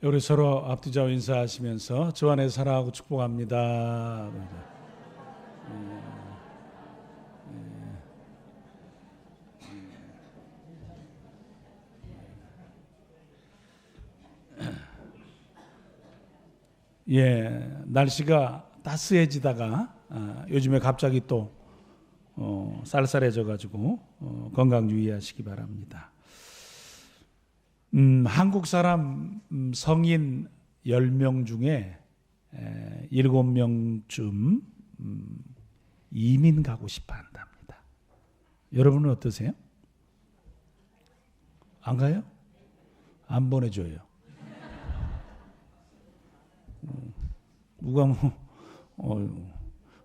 우리 서로 앞뒤좌우 인사하시면서 주 안에 사랑하고 축복합니다. 날씨가 따스해지다가 요즘에 갑자기 또 쌀쌀해져가지고 건강 유의하시기 바랍니다. 한국 사람 성인 10명 중에 7명쯤 이민 가고 싶어 한답니다. 여러분은 어떠세요? 안 가요? 안 보내줘요. 누가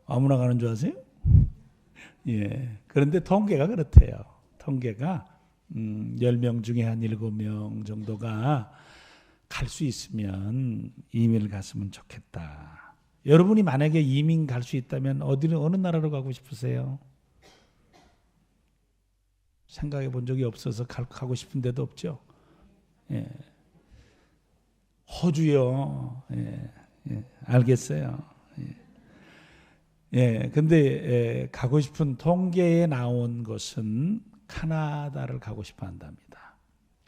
아무나 가는 줄 아세요? 그런데 통계가 그렇대요. 통계가 10명 중에 한 7명 정도가 갈 수 있으면 이민을 갔으면 좋겠다. 여러분이 만약에 이민 갈 수 있다면 어느 나라로 가고 싶으세요? 생각해 본 적이 없어서 가고 싶은 데도 없죠. 호주요. 알겠어요. 근데 가고 싶은 통계에 나온 것은 카나다를 가고 싶어 한답니다.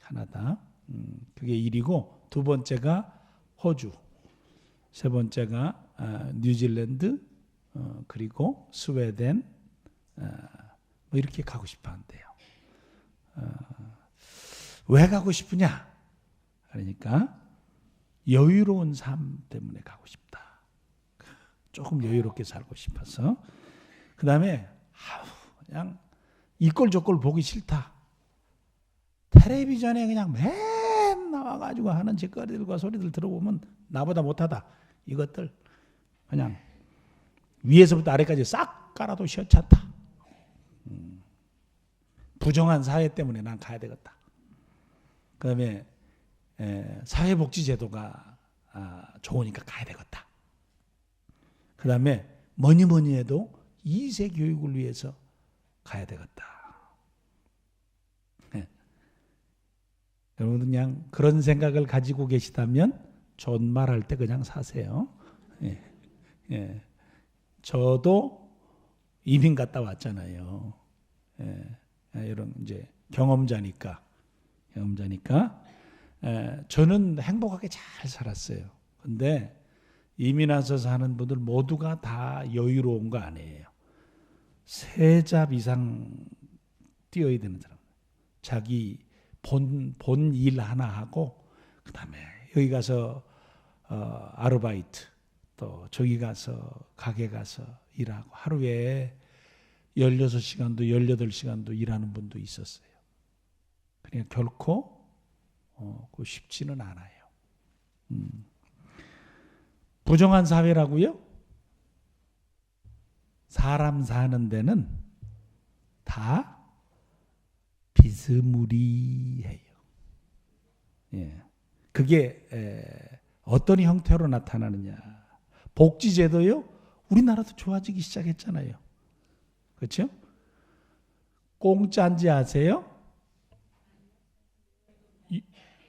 카나다. 그게 1위고 두 번째가 호주, 세 번째가 뉴질랜드, 그리고 스웨덴, 뭐 이렇게 가고 싶어 한대요. 왜 가고 싶으냐? 그러니까 여유로운 삶 때문에 가고 싶다. 조금 여유롭게 살고 싶어서. 그 다음에 그냥 이꼴 저꼴 보기 싫다. 텔레비전에 그냥 맨 나와가지고 하는 짓거리들과 소리들 들어보면 나보다 못하다. 이것들 그냥 위에서부터 아래까지 싹 깔아도 시원찮다. 부정한 사회 때문에 난 가야 되겠다. 그 다음에 사회복지제도가 좋으니까 가야 되겠다. 그 다음에 뭐니 해도 2세 교육을 위해서 가야 되겠다. 여러분 그냥 그런 생각을 가지고 계시다면 존말할 때 그냥 사세요. 저도 이민 갔다 왔잖아요. 이런 이제 경험자니까 저는 행복하게 잘 살았어요. 근데 이민 와서 사는 분들 모두가 다 여유로운 거 아니에요. 3잡 이상 뛰어야 되는 사람. 자기 본 일 하나 하고 그 다음에 여기 가서 아르바이트, 또 저기 가서 가게 가서 일하고 하루에 16시간도 18시간도 일하는 분도 있었어요. 그러니까 결코 쉽지는 않아요. 부정한 사회라고요? 사람 사는 데는 다 비스무리해요. 그게 어떤 형태로 나타나느냐? 복지제도요? 우리나라도 좋아지기 시작했잖아요. 그렇죠? 공짜인지 아세요?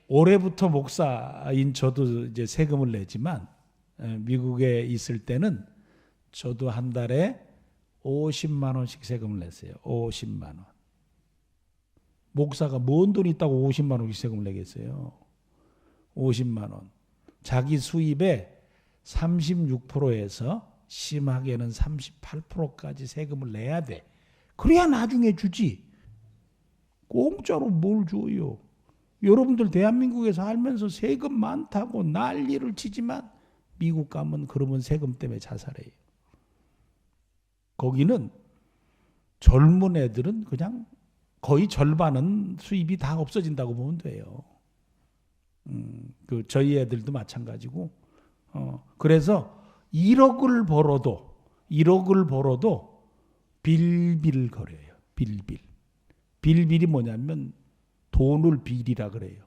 올해부터 목사인 저도 이제 세금을 내지만 미국에 있을 때는 저도 한 달에 50만 원씩 세금을 냈어요. 50만 원. 목사가 뭔 돈이 있다고 50만 원씩 세금을 내겠어요. 50만 원. 자기 수입의 36%에서 심하게는 38%까지 세금을 내야 돼. 그래야 나중에 주지. 공짜로 뭘 줘요. 여러분들 대한민국에서 살면서 세금 많다고 난리를 치지만 미국 가면 그러면 세금 때문에 자살해요. 거기는 젊은 애들은 그냥 거의 절반은 수입이 다 없어진다고 보면 돼요. 저희 애들도 마찬가지고. 그래서 1억을 벌어도 빌빌거려요. 빌빌이 뭐냐면 돈을 빌이라 그래요.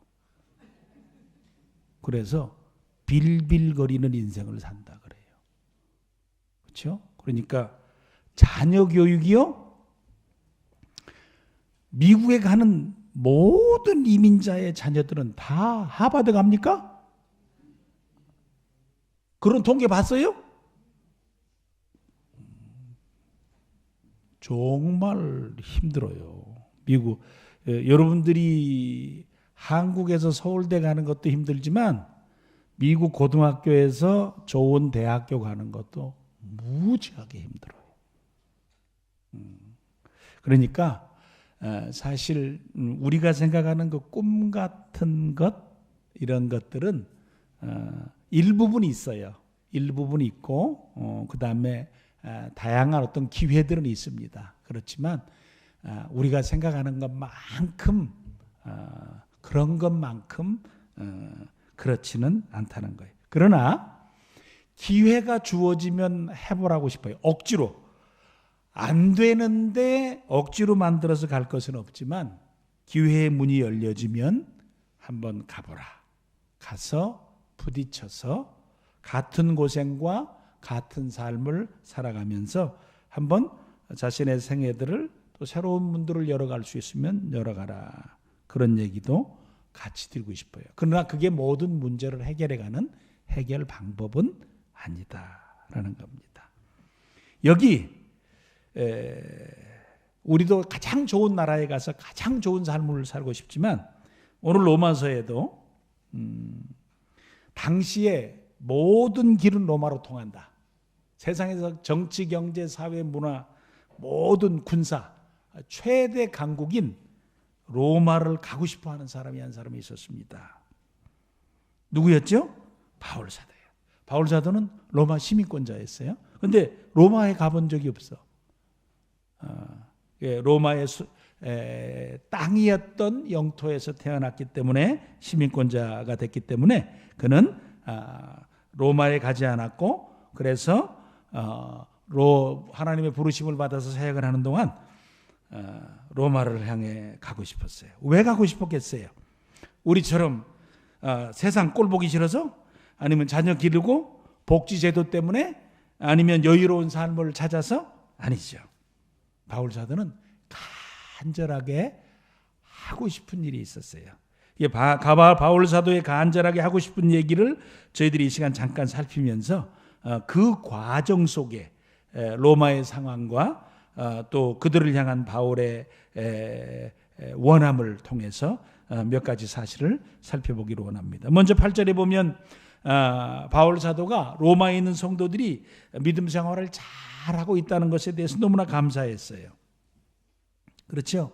그래서 빌빌거리는 인생을 산다 그래요. 그렇죠? 그러니까 자녀 교육이요? 미국에 가는 모든 이민자의 자녀들은 다 하버드 갑니까? 그런 통계 봤어요? 정말 힘들어요. 미국 여러분들이 한국에서 서울대 가는 것도 힘들지만 미국 고등학교에서 좋은 대학교 가는 것도 무지하게 힘들어요. 그러니까 사실 우리가 생각하는 그 꿈 같은 것 이런 것들은 일부분이 있어요. 일부분이 있고 그 다음에 다양한 어떤 기회들은 있습니다. 그렇지만 우리가 생각하는 것만큼 그런 것만큼 그렇지는 않다는 거예요. 그러나 기회가 주어지면 해보라고 싶어요. 억지로. 안 되는데 억지로 만들어서 갈 것은 없지만 기회의 문이 열려지면 한번 가보라. 가서 부딪혀서 같은 고생과 같은 삶을 살아가면서 한번 자신의 생애들을 또 새로운 문들을 열어갈 수 있으면 열어가라. 그런 얘기도 같이 드리고 싶어요. 그러나 그게 모든 문제를 해결해가는 해결 방법은 아니다라는 겁니다. 여기 우리도 가장 좋은 나라에 가서 가장 좋은 삶을 살고 싶지만 오늘 로마서에도 당시에 모든 길은 로마로 통한다. 세상에서 정치, 경제, 사회, 문화, 모든 군사 최대 강국인 로마를 가고 싶어하는 사람이 한 사람이 있었습니다. 누구였죠? 바울 사도예요. 바울 사도는 로마 시민권자였어요. 그런데 로마에 가본 적이 없어. 로마의 땅이었던 영토에서 태어났기 때문에 시민권자가 됐기 때문에 그는 로마에 가지 않았고 그래서 하나님의 부르심을 받아서 사역을 하는 동안 로마를 향해 가고 싶었어요. 왜 가고 싶었겠어요? 우리처럼 세상 꼴 보기 싫어서? 아니면 자녀 기르고 복지제도 때문에? 아니면 여유로운 삶을 찾아서? 아니죠. 바울 사도는 간절하게 하고 싶은 일이 있었어요. 바울 사도의 간절하게 하고 싶은 얘기를 저희들이 이 시간 잠깐 살피면서 그 과정 속에 로마의 상황과 또 그들을 향한 바울의 원함을 통해서 몇 가지 사실을 살펴보기로 원합니다. 먼저 8절에 보면 바울 사도가 로마에 있는 성도들이 믿음 생활을 잘하고 있다는 것에 대해서 너무나 감사했어요. 그렇죠?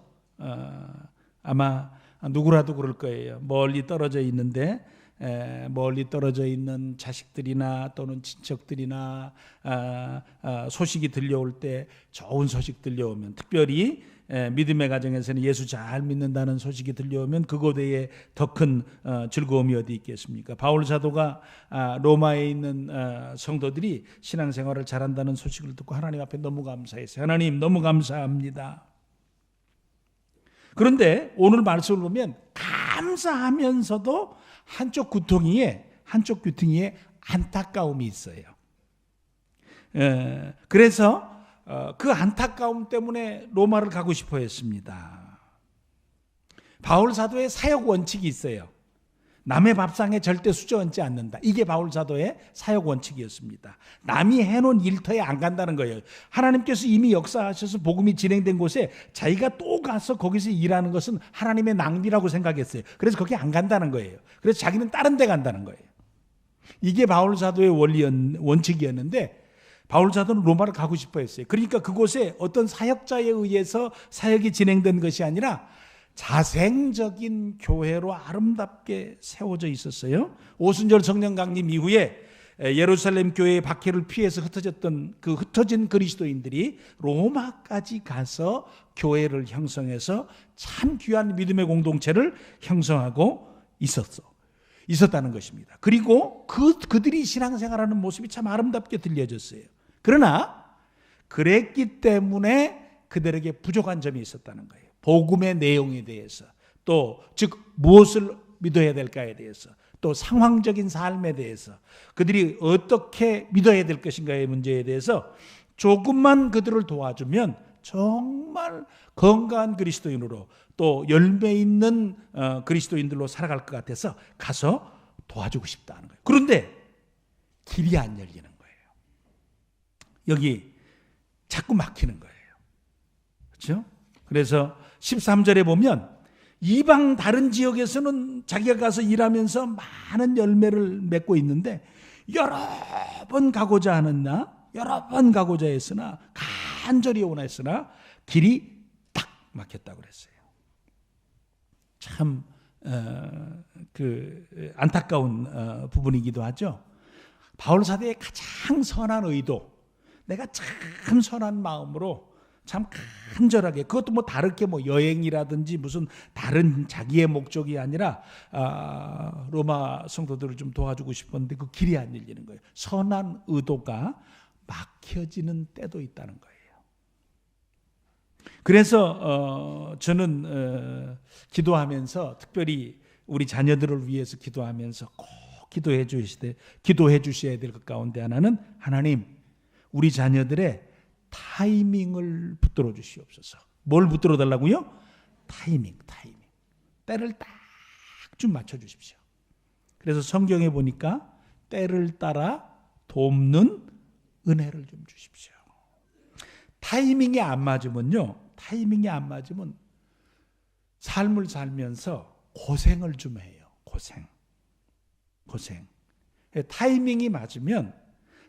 아마 누구라도 그럴 거예요. 멀리 떨어져 있는데 멀리 떨어져 있는 자식들이나 또는 친척들이나 소식이 들려올 때 좋은 소식 들려오면 특별히 믿음의 가정에서는 예수 잘 믿는다는 소식이 들려오면 그곳에 더 큰 즐거움이 어디 있겠습니까? 바울 사도가 로마에 있는 성도들이 신앙생활을 잘한다는 소식을 듣고 하나님 앞에 너무 감사했어요. 하나님 너무 감사합니다. 그런데 오늘 말씀을 보면 감사하면서도 한쪽 귀퉁이에 안타까움이 있어요. 그래서 그 안타까움 때문에 로마를 가고 싶어 했습니다. 바울 사도의 사역 원칙이 있어요. 남의 밥상에 절대 수저 얹지 않는다. 이게 바울 사도의 사역 원칙이었습니다. 남이 해놓은 일터에 안 간다는 거예요. 하나님께서 이미 역사하셔서 복음이 진행된 곳에 자기가 또 가서 거기서 일하는 것은 하나님의 낭비라고 생각했어요. 그래서 거기 안 간다는 거예요. 그래서 자기는 다른 데 간다는 거예요. 이게 바울 사도의 원칙이었는데 바울 사도는 로마를 가고 싶어 했어요. 그러니까 그곳에 어떤 사역자에 의해서 사역이 진행된 것이 아니라 자생적인 교회로 아름답게 세워져 있었어요. 오순절 성령 강림 이후에 예루살렘 교회의 박해를 피해서 흩어졌던 그 흩어진 그리스도인들이 로마까지 가서 교회를 형성해서 참 귀한 믿음의 공동체를 형성하고 있었다는 것입니다. 그리고 그들이 신앙생활하는 모습이 참 아름답게 들려졌어요. 그러나 그랬기 때문에 그들에게 부족한 점이 있었다는 거예요. 복음의 내용에 대해서 또 즉 무엇을 믿어야 될까에 대해서 또 상황적인 삶에 대해서 그들이 어떻게 믿어야 될 것인가의 문제에 대해서 조금만 그들을 도와주면 정말 건강한 그리스도인으로 또 열매 있는 그리스도인들로 살아갈 것 같아서 가서 도와주고 싶다는 거예요. 그런데 길이 안 열리는 거예요. 여기 자꾸 막히는 거예요. 그렇죠? 그래서 13절에 보면 이방 다른 지역에서는 자기가 가서 일하면서 많은 열매를 맺고 있는데 여러 번 가고자 하느냐, 여러 번 가고자 했으나 간절히 원했으나 길이 딱 막혔다고 그랬어요. 참 안타까운 부분이기도 하죠. 바울 사도의 가장 선한 의도, 내가 참 선한 마음으로 참 간절하게, 그것도 뭐 다르게 뭐 여행이라든지 무슨 다른 자기의 목적이 아니라 로마 성도들을 좀 도와주고 싶었는데 그 길이 안 열리는 거예요. 선한 의도가 막혀지는 때도 있다는 거예요. 그래서 저는 기도하면서 특별히 우리 자녀들을 위해서 기도하면서 꼭 기도해 주셔야 될 것 가운데 하나는, 하나님 우리 자녀들의 타이밍을 붙들어 주시옵소서. 뭘 붙들어 달라고요? 타이밍. 때를 딱 좀 맞춰 주십시오. 그래서 성경에 보니까 때를 따라 돕는 은혜를 좀 주십시오. 타이밍이 안 맞으면 삶을 살면서 고생을 좀 해요. 고생. 타이밍이 맞으면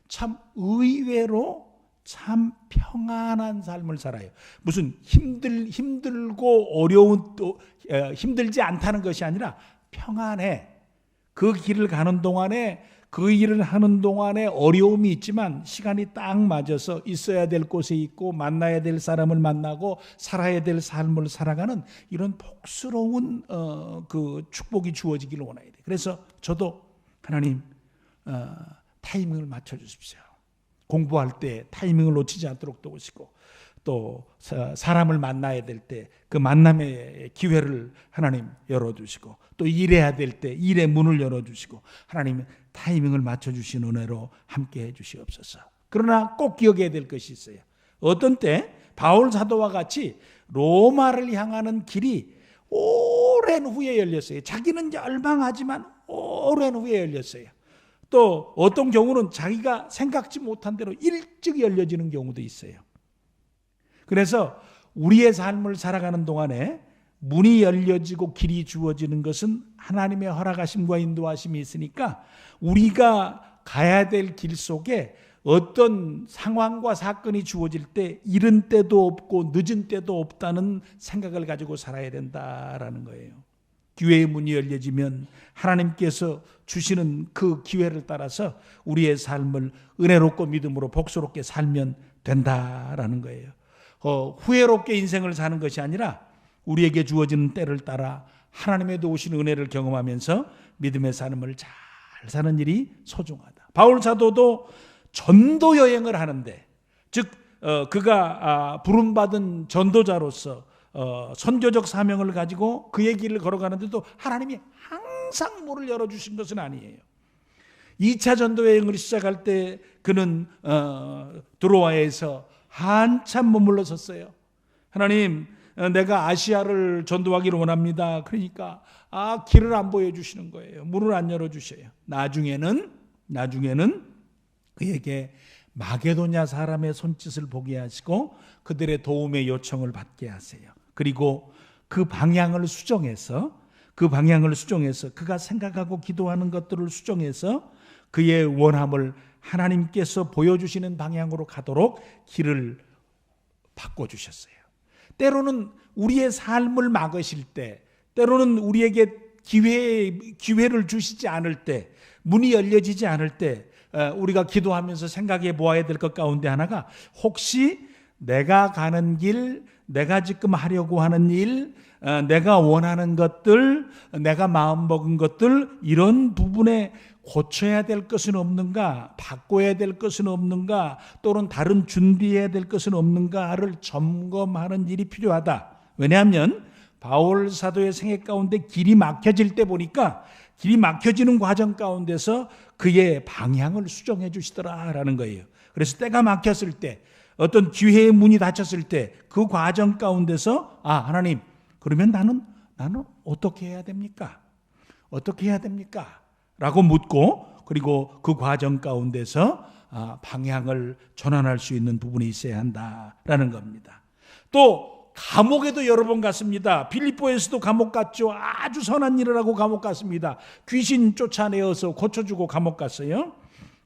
참 의외로 참 평안한 삶을 살아요. 무슨 힘들고 어려운, 힘들지 않다는 것이 아니라 평안해. 그 길을 가는 동안에, 그 일을 하는 동안에 어려움이 있지만 시간이 딱 맞아서 있어야 될 곳에 있고 만나야 될 사람을 만나고 살아야 될 삶을 살아가는 이런 복스러운 그 축복이 주어지기를 원해야 돼요. 그래서 저도 하나님 타이밍을 맞춰 주십시오. 공부할 때 타이밍을 놓치지 않도록 도우시고, 또 사람을 만나야 될 때 그 만남의 기회를 하나님 열어주시고, 또 일해야 될 때 일의 문을 열어주시고, 하나님 타이밍을 맞춰주신 은혜로 함께 해주시옵소서. 그러나 꼭 기억해야 될 것이 있어요. 어떤 때 바울 사도와 같이 로마를 향하는 길이 오랜 후에 열렸어요. 자기는 열망하지만 오랜 후에 열렸어요. 또 어떤 경우는 자기가 생각지 못한 대로 일찍 열려지는 경우도 있어요. 그래서 우리의 삶을 살아가는 동안에 문이 열려지고 길이 주어지는 것은 하나님의 허락하심과 인도하심이 있으니까 우리가 가야 될 길 속에 어떤 상황과 사건이 주어질 때 이른 때도 없고 늦은 때도 없다는 생각을 가지고 살아야 된다라는 거예요. 기회의 문이 열려지면 하나님께서 주시는 그 기회를 따라서 우리의 삶을 은혜롭고 믿음으로 복스럽게 살면 된다라는 거예요. 후회롭게 인생을 사는 것이 아니라 우리에게 주어지는 때를 따라 하나님의 도우신 은혜를 경험하면서 믿음의 삶을 잘 사는 일이 소중하다. 바울 사도도 전도 여행을 하는데, 즉 그가 부름받은 전도자로서 선교적 사명을 가지고 그의 길을 걸어가는데도 하나님이 항상 문을 열어주신 것은 아니에요. 2차 전도 여행을 시작할 때 그는 드로아에서 한참 머물러 섰어요. 하나님, 내가 아시아를 전도하기를 원합니다. 그러니까 길을 안 보여주시는 거예요. 문을 안 열어주셔요. 나중에는 그에게 마게도냐 사람의 손짓을 보게 하시고 그들의 도움의 요청을 받게 하세요. 그리고 그 방향을 수정해서 그가 생각하고 기도하는 것들을 수정해서 그의 원함을 하나님께서 보여주시는 방향으로 가도록 길을 바꿔주셨어요. 때로는 우리의 삶을 막으실 때, 때로는 우리에게 기회를 주시지 않을 때, 문이 열려지지 않을 때 우리가 기도하면서 생각해 보아야 될 것 가운데 하나가, 혹시 내가 가는 길, 내가 지금 하려고 하는 일, 내가 원하는 것들, 내가 마음먹은 것들, 이런 부분에 고쳐야 될 것은 없는가, 바꿔야 될 것은 없는가, 또는 다른 준비해야 될 것은 없는가를 점검하는 일이 필요하다. 왜냐하면 바울 사도의 생애 가운데 길이 막혀질 때 보니까 길이 막혀지는 과정 가운데서 그의 방향을 수정해 주시더라라는 거예요. 그래서 때가 막혔을 때, 어떤 기회의 문이 닫혔을 때 그 과정 가운데서 하나님, 그러면 나는 어떻게 해야 됩니까? 어떻게 해야 됩니까? 라고 묻고, 그리고 그 과정 가운데서 방향을 전환할 수 있는 부분이 있어야 한다라는 겁니다. 또 감옥에도 여러 번 갔습니다. 빌립보에서도 감옥 갔죠. 아주 선한 일을 하고 감옥 갔습니다. 귀신 쫓아내어서 고쳐주고 감옥 갔어요.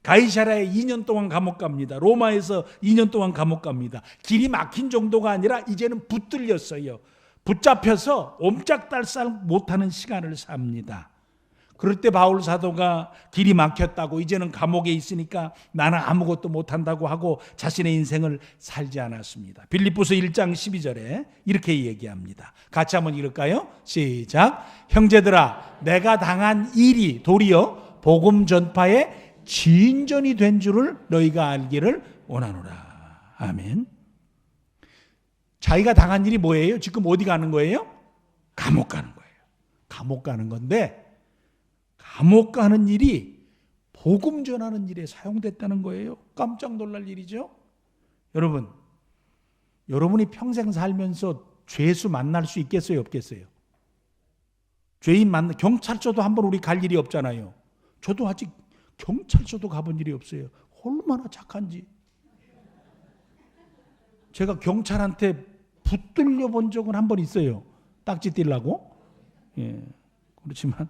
가이사랴에 2년 동안 감옥 갑니다. 로마에서 2년 동안 감옥 갑니다. 길이 막힌 정도가 아니라 이제는 붙들렸어요. 붙잡혀서 옴짝달싹 못하는 시간을 삽니다. 그럴 때 바울 사도가 길이 막혔다고 이제는 감옥에 있으니까 나는 아무것도 못한다고 하고 자신의 인생을 살지 않았습니다. 빌립보서 1장 12절에 이렇게 얘기합니다. 같이 한번 읽을까요? 시작. 형제들아, 내가 당한 일이 도리어 복음 전파의 진전이 된 줄을 너희가 알기를 원하노라. 아멘. 자기가 당한 일이 뭐예요? 지금 어디 가는 거예요? 감옥 가는 거예요. 감옥 가는 건데 감옥 가는 일이 복음 전하는 일에 사용됐다는 거예요. 깜짝 놀랄 일이죠. 여러분, 여러분이 평생 살면서 죄수 만날 수 있겠어요, 없겠어요? 죄인 경찰서도 한번 우리 갈 일이 없잖아요. 저도 아직 경찰서도 가본 일이 없어요. 얼마나 착한지. 제가 경찰한테 붙들려 본 적은 한 번 있어요. 딱지 떼려고. 예, 그렇지만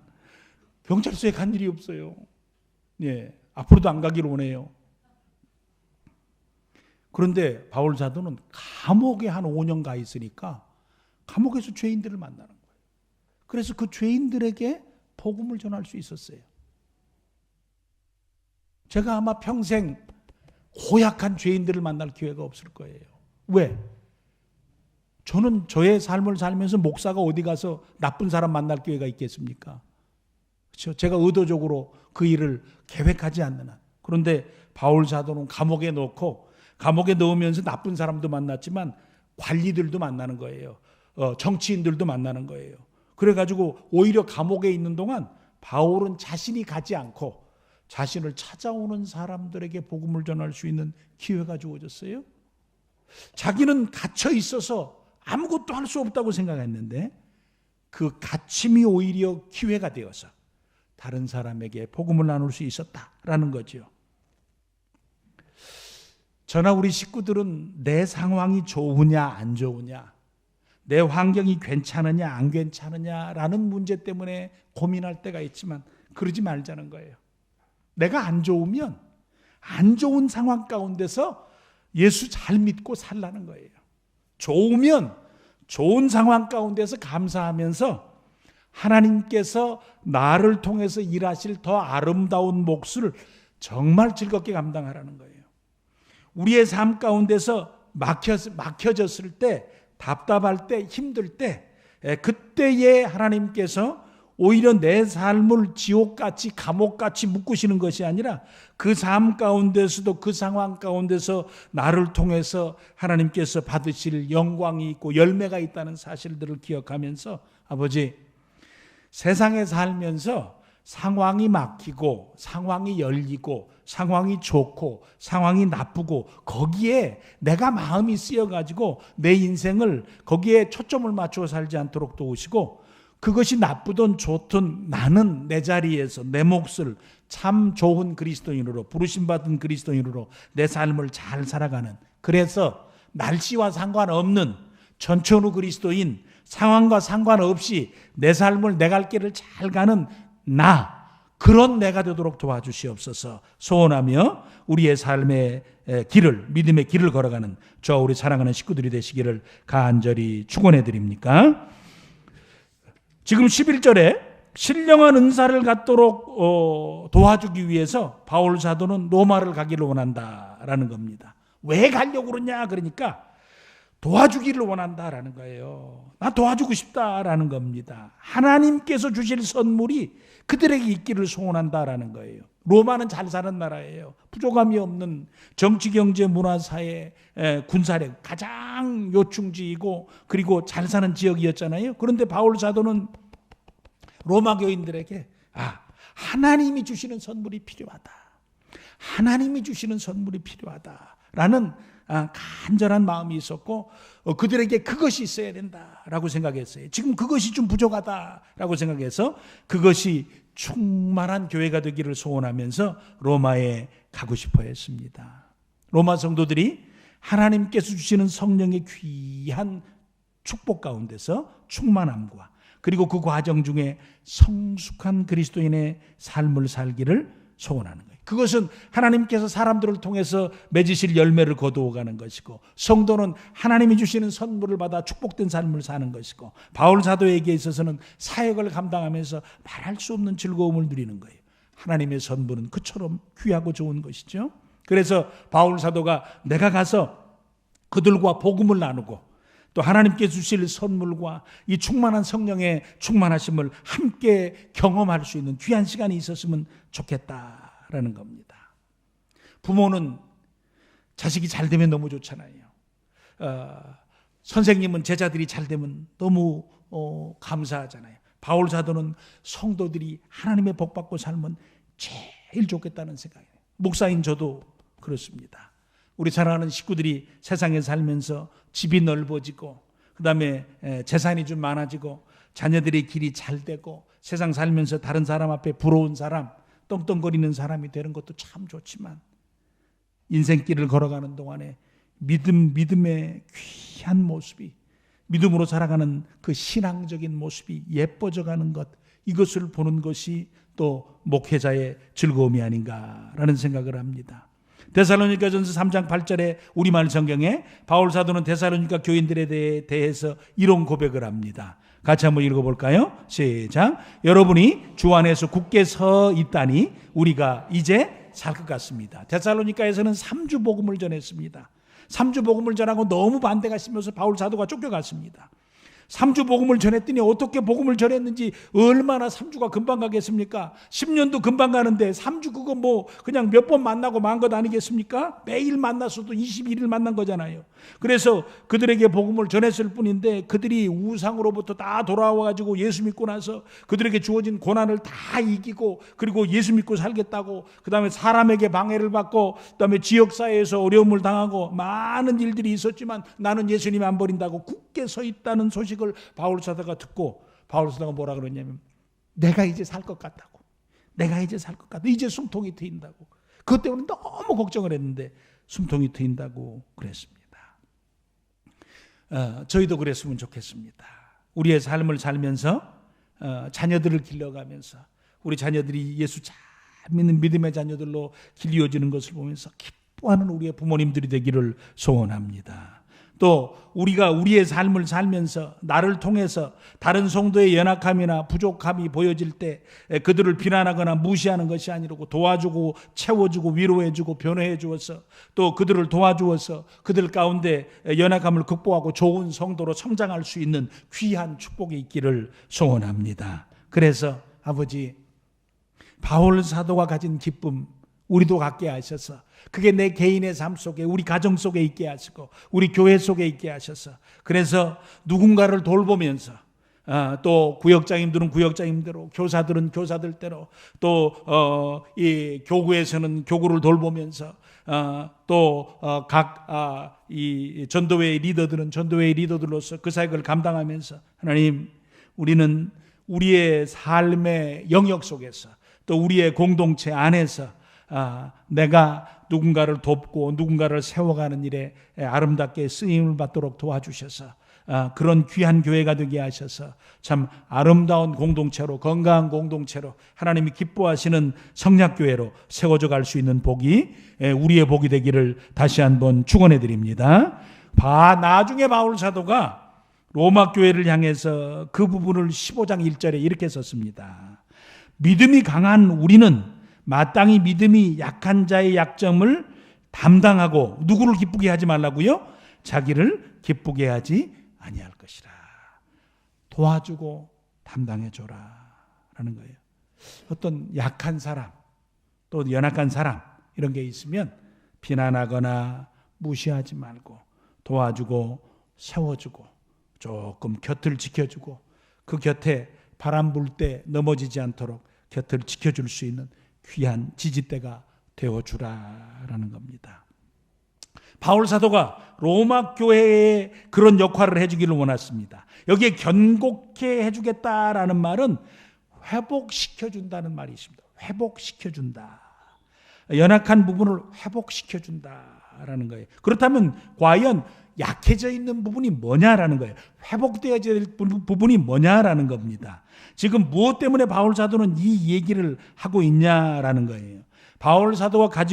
경찰서에 간 일이 없어요. 예, 앞으로도 안 가기를 원해요. 그런데 바울 사도는 감옥에 한 5년 가 있으니까 감옥에서 죄인들을 만나는 거예요. 그래서 그 죄인들에게 복음을 전할 수 있었어요. 제가 아마 평생 고약한 죄인들을 만날 기회가 없을 거예요. 왜? 저는 저의 삶을 살면서 목사가 어디 가서 나쁜 사람 만날 기회가 있겠습니까? 그렇죠? 제가 의도적으로 그 일을 계획하지 않는 한. 그런데 바울 사도는 감옥에 넣으면서 나쁜 사람도 만났지만 관리들도 만나는 거예요. 정치인들도 만나는 거예요. 그래가지고 오히려 감옥에 있는 동안 바울은 자신이 가지 않고 자신을 찾아오는 사람들에게 복음을 전할 수 있는 기회가 주어졌어요. 자기는 갇혀 있어서 아무것도 할 수 없다고 생각했는데 그 갇힘이 오히려 기회가 되어서 다른 사람에게 복음을 나눌 수 있었다라는 거죠. 저나 우리 식구들은 내 상황이 좋으냐 안 좋으냐, 내 환경이 괜찮으냐 안 괜찮으냐라는 문제 때문에 고민할 때가 있지만 그러지 말자는 거예요. 내가 안 좋으면 안 좋은 상황 가운데서 예수 잘 믿고 살라는 거예요. 좋으면 좋은 상황 가운데서 감사하면서 하나님께서 나를 통해서 일하실 더 아름다운 몫을 정말 즐겁게 감당하라는 거예요. 우리의 삶 가운데서 막혀졌을 때, 답답할 때, 힘들 때, 그때에 하나님께서 오히려 내 삶을 지옥같이 감옥같이 묶으시는 것이 아니라 그 삶 가운데서도 그 상황 가운데서 나를 통해서 하나님께서 받으실 영광이 있고 열매가 있다는 사실들을 기억하면서 아버지, 세상에 살면서 상황이 막히고 상황이 열리고 상황이 좋고 상황이 나쁘고 거기에 내가 마음이 쓰여가지고 내 인생을 거기에 초점을 맞추어 살지 않도록 도우시고, 그것이 나쁘든 좋든 나는 내 자리에서 내 몫을 참 좋은 그리스도인으로, 부르심받은 그리스도인으로 내 삶을 잘 살아가는, 그래서 날씨와 상관없는 전천후 그리스도인, 상황과 상관없이 내 삶을 내 갈 길을 잘 가는 그런 내가 되도록 도와주시옵소서. 소원하며 우리의 삶의 길을, 믿음의 길을 걸어가는 저 우리 사랑하는 식구들이 되시기를 간절히 축원해 드립니까? 지금 11절에 신령한 은사를 갖도록 도와주기 위해서 바울 사도는 로마를 가기를 원한다라는 겁니다. 왜 가려고 그러냐? 그러니까 도와주기를 원한다라는 거예요. 나 도와주고 싶다라는 겁니다. 하나님께서 주실 선물이 그들에게 있기를 소원한다라는 거예요. 로마는 잘 사는 나라예요. 부족함이 없는 정치, 경제, 문화, 사회, 군사력 가장 요충지이고 그리고 잘 사는 지역이었잖아요. 그런데 바울 사도는 로마 교인들에게 하나님이 주시는 선물이 필요하다. 하나님이 주시는 선물이 필요하다라는 간절한 마음이 있었고 그들에게 그것이 있어야 된다라고 생각했어요. 지금 그것이 좀 부족하다라고 생각해서 그것이 충만한 교회가 되기를 소원하면서 로마에 가고 싶어 했습니다. 로마 성도들이 하나님께서 주시는 성령의 귀한 축복 가운데서 충만함과 그리고 그 과정 중에 성숙한 그리스도인의 삶을 살기를 소원하는 거예요. 그것은 하나님께서 사람들을 통해서 맺으실 열매를 거두어가는 것이고, 성도는 하나님이 주시는 선물을 받아 축복된 삶을 사는 것이고, 바울 사도에게 있어서는 사역을 감당하면서 말할 수 없는 즐거움을 누리는 거예요. 하나님의 선물은 그처럼 귀하고 좋은 것이죠. 그래서 바울 사도가 내가 가서 그들과 복음을 나누고 또 하나님께 주실 선물과 이 충만한 성령의 충만하심을 함께 경험할 수 있는 귀한 시간이 있었으면 좋겠다라는 겁니다. 부모는 자식이 잘 되면 너무 좋잖아요. 선생님은 제자들이 잘 되면 너무 감사하잖아요. 바울 사도는 성도들이 하나님의 복 받고 살면 제일 좋겠다는 생각이에요. 목사인 저도 그렇습니다. 우리 사랑하는 식구들이 세상에 살면서 집이 넓어지고 그 다음에 재산이 좀 많아지고 자녀들의 길이 잘 되고 세상 살면서 다른 사람 앞에 부러운 사람, 떵떵거리는 사람이 되는 것도 참 좋지만 인생길을 걸어가는 동안에 믿음의 귀한 모습이, 믿음으로 살아가는 그 신앙적인 모습이 예뻐져가는 것, 이것을 보는 것이 또 목회자의 즐거움이 아닌가라는 생각을 합니다. 데살로니가전서 3장 8절에 우리말 성경에 바울 사도는 데살로니가 교인들에 대해서 이런 고백을 합니다. 같이 한번 읽어볼까요? 시작. 여러분이 주 안에서 굳게 서 있다니 우리가 이제 살 것 같습니다. 데살로니가에서는 3주 복음을 전했습니다. 3주 복음을 전하고 너무 반대가 심해서 바울 사도가 쫓겨갔습니다. 3주 복음을 전했더니 어떻게 복음을 전했는지 얼마나 3주가 금방 가겠습니까? 10년도 금방 가는데 3주 그거 뭐 그냥 몇 번 만나고 만 것 아니겠습니까? 매일 만났어도 21일 만난 거잖아요. 그래서 그들에게 복음을 전했을 뿐인데 그들이 우상으로부터 다 돌아와가지고 예수 믿고 나서 그들에게 주어진 고난을 다 이기고 그리고 예수 믿고 살겠다고, 그 다음에 사람에게 방해를 받고 그 다음에 지역사회에서 어려움을 당하고 많은 일들이 있었지만 나는 예수님 안 버린다고 굳게 서 있다는 소식 을 바울 사도가 듣고 바울 사도가 뭐라 그러냐면 내가 이제 살 것 같다고, 내가 이제 살 것 같다, 이제 숨통이 트인다고. 그것 때문에 너무 걱정을 했는데 숨통이 트인다고 그랬습니다. 저희도 그랬으면 좋겠습니다. 우리의 삶을 살면서 자녀들을 길러가면서 우리 자녀들이 예수 잘 믿는 믿음의 자녀들로 길이어지는 것을 보면서 기뻐하는 우리의 부모님들이 되기를 소원합니다. 또 우리가 우리의 삶을 살면서 나를 통해서 다른 성도의 연약함이나 부족함이 보여질 때 그들을 비난하거나 무시하는 것이 아니라고 도와주고 채워주고 위로해주고 변호해 주어서 또 그들을 도와주어서 그들 가운데 연약함을 극복하고 좋은 성도로 성장할 수 있는 귀한 축복이 있기를 소원합니다. 그래서 아버지, 바울 사도가 가진 기쁨 우리도 갖게 하셔서 그게 내 개인의 삶 속에, 우리 가정 속에 있게 하시고 우리 교회 속에 있게 하셔서, 그래서 누군가를 돌보면서 또 구역장님들은 구역장님대로, 교사들은 교사들대로, 또 이 교구에서는 교구를 돌보면서 또 각 이 전도회의 리더들은 전도회의 리더들로서 그 사역을 감당하면서 하나님, 우리는 우리의 삶의 영역 속에서 또 우리의 공동체 안에서 내가 누군가를 돕고 누군가를 세워가는 일에 아름답게 쓰임을 받도록 도와주셔서 그런 귀한 교회가 되게 하셔서 참 아름다운 공동체로, 건강한 공동체로, 하나님이 기뻐하시는 성약교회로 세워져 갈 수 있는 복이 우리의 복이 되기를 다시 한번 축원해 드립니다. 나중에 바울 사도가 로마 교회를 향해서 그 부분을 15장 1절에 이렇게 썼습니다. 믿음이 강한 우리는 마땅히 믿음이 약한 자의 약점을 담당하고 누구를 기쁘게 하지 말라고요? 자기를 기쁘게 하지 아니할 것이라. 도와주고 담당해줘라 라는 거예요. 어떤 약한 사람 또 연약한 사람 이런 게 있으면 비난하거나 무시하지 말고 도와주고 세워주고 조금 곁을 지켜주고 그 곁에 바람 불 때 넘어지지 않도록 곁을 지켜줄 수 있는 귀한 지지대가 되어주라라는 겁니다. 바울 사도가 로마 교회에 그런 역할을 해주기를 원했습니다. 여기에 견고케 해주겠다라는 말은 회복시켜준다는 말이 있습니다. 회복시켜준다. 연약한 부분을 회복시켜준다라는 거예요. 그렇다면 과연 약해져 있는 부분이 뭐냐라는 거예요. 회복되어야 될 부분이 뭐냐라는 겁니다. 지금 무엇 때문에 바울 사도는 이 얘기를 하고 있냐라는 거예요. 바울 사도가